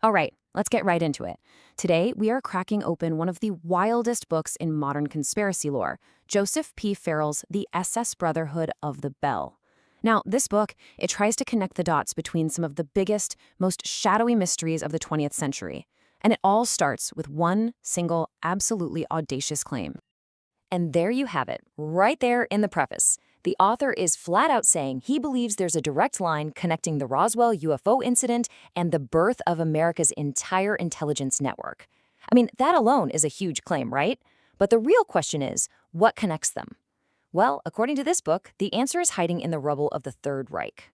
All right, let's get right into it. Today, we are cracking open one of the wildest books in modern conspiracy lore, Joseph P. Farrell's The SS Brotherhood of the Bell. Now, this book, it tries to connect the dots between some of the biggest, most shadowy mysteries of the 20th century. And it all starts with one single, absolutely audacious claim. And there you have it, right there in the preface. The author is flat out saying he believes there's a direct line connecting the Roswell UFO incident and the birth of America's entire intelligence network. I mean, that alone is a huge claim, right? But the real question is, what connects them? Well, according to this book, the answer is hiding in the rubble of the Third Reich.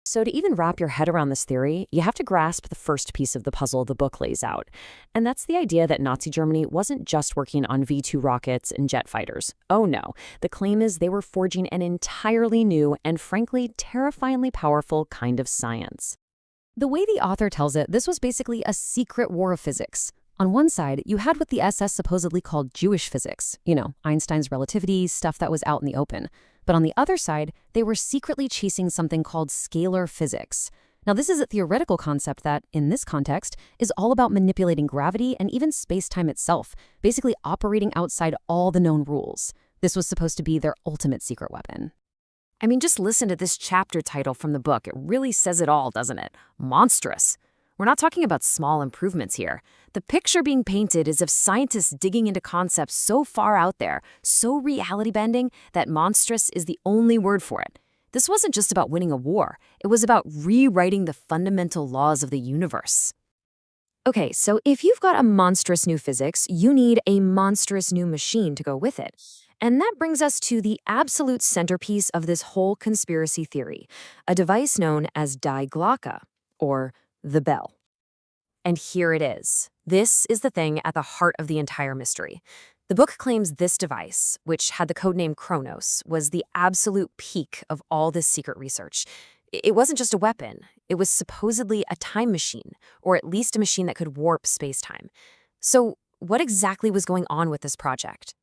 So to even wrap your head around this theory, you have to grasp the first piece of the puzzle the book lays out. And that's the idea that Nazi Germany wasn't just working on V-2 rockets and jet fighters. Oh no, the claim is they were forging an entirely new and frankly terrifyingly powerful kind of science. The way the author tells it, this was basically a secret war of physics. On one side, you had what the SS supposedly called Jewish physics, Einstein's relativity, stuff that was out in the open. But on the other side, they were secretly chasing something called scalar physics. Now, this is a theoretical concept that, in this context, is all about manipulating gravity and even space-time itself, basically operating outside all the known rules. This was supposed to be their ultimate secret weapon. I mean, just listen to this chapter title from the book. It really says it all, doesn't it? Monstrous. We're not talking about small improvements here. The picture being painted is of scientists digging into concepts so far out there, so reality-bending, that monstrous is the only word for it. This wasn't just about winning a war. It was about rewriting the fundamental laws of the universe. Okay, so if you've got a monstrous new physics, you need a monstrous new machine to go with it. And that brings us to the absolute centerpiece of this whole conspiracy theory, a device known as Die Glocke, or the bell. And here it is. This is the thing at the heart of the entire mystery. The book claims this device, which had the codename Kronos, was the absolute peak of all this secret research. It wasn't just a weapon. It was supposedly a time machine, or at least a machine that could warp space-time. So what exactly was going on with this project?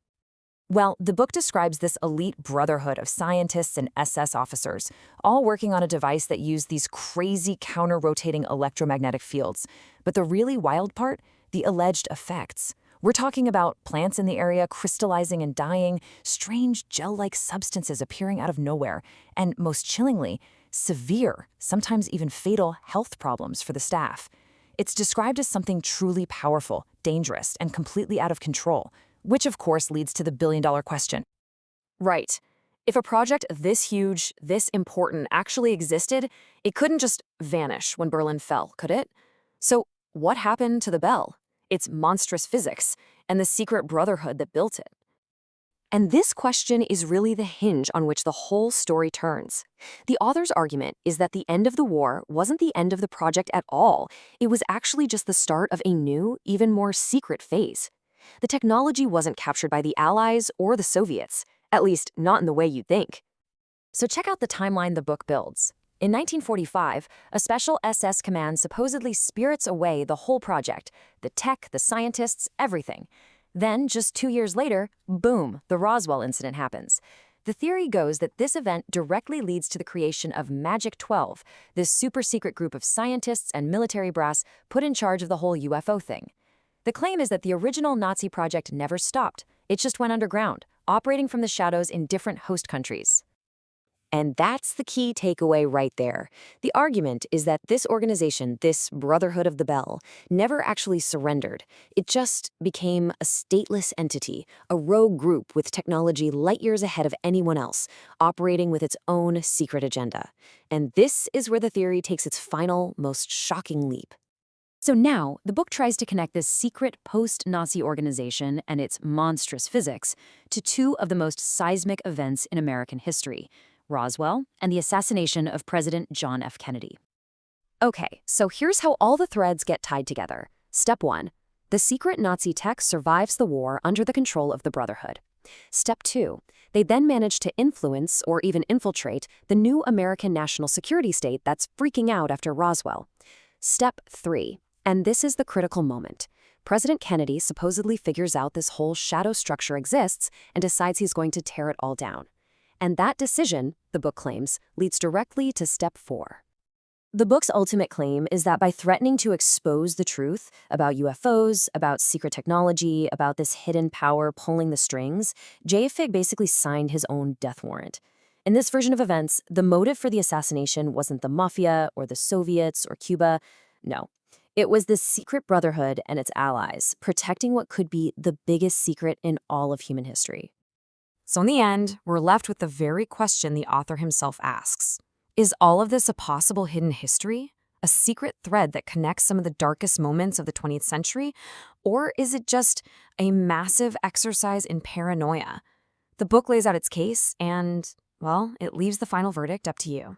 Well, the book describes this elite brotherhood of scientists and SS officers, all working on a device that used these crazy counter-rotating electromagnetic fields. But the really wild part? The alleged effects. We're talking about plants in the area crystallizing and dying, strange gel-like substances appearing out of nowhere, and most chillingly, severe, sometimes even fatal health problems for the staff. It's described as something truly powerful, dangerous, and completely out of control. Which, of course, leads to the billion-dollar question. Right. If a project this huge, this important actually existed, it couldn't just vanish when Berlin fell, could it? So what happened to the bell, its monstrous physics, and the secret brotherhood that built it? And this question is really the hinge on which the whole story turns. The author's argument is that the end of the war wasn't the end of the project at all. It was actually just the start of a new, even more secret phase. The technology wasn't captured by the Allies or the Soviets, at least not in the way you'd think. So check out the timeline the book builds. In 1945, a special SS command supposedly spirits away the whole project, the tech, the scientists, everything. Then, just 2 years later, boom, the Roswell incident happens. The theory goes that this event directly leads to the creation of Magic 12, this super-secret group of scientists and military brass put in charge of the whole UFO thing. The claim is that the original Nazi project never stopped. It just went underground, operating from the shadows in different host countries. And that's the key takeaway right there. The argument is that this organization, this Brotherhood of the Bell, never actually surrendered. It just became a stateless entity, a rogue group with technology light years ahead of anyone else, operating with its own secret agenda. And this is where the theory takes its final, most shocking leap. So now, the book tries to connect this secret post-Nazi organization and its monstrous physics to two of the most seismic events in American history, Roswell and the assassination of President John F. Kennedy. Okay, so here's how all the threads get tied together. Step 1. The secret Nazi tech survives the war under the control of the Brotherhood. Step 2. They then manage to influence or even infiltrate the new American national security state that's freaking out after Roswell. Step 3. And this is the critical moment. President Kennedy supposedly figures out this whole shadow structure exists and decides he's going to tear it all down. And that decision, the book claims, leads directly to step 4. The book's ultimate claim is that by threatening to expose the truth about UFOs, about secret technology, about this hidden power pulling the strings, J. Fig basically signed his own death warrant. In this version of events, the motive for the assassination wasn't the mafia or the Soviets or Cuba. No. It was the secret brotherhood and its allies, protecting what could be the biggest secret in all of human history. So in the end, we're left with the very question the author himself asks. Is all of this a possible hidden history? A secret thread that connects some of the darkest moments of the 20th century? Or is it just a massive exercise in paranoia? The book lays out its case and, well, it leaves the final verdict up to you.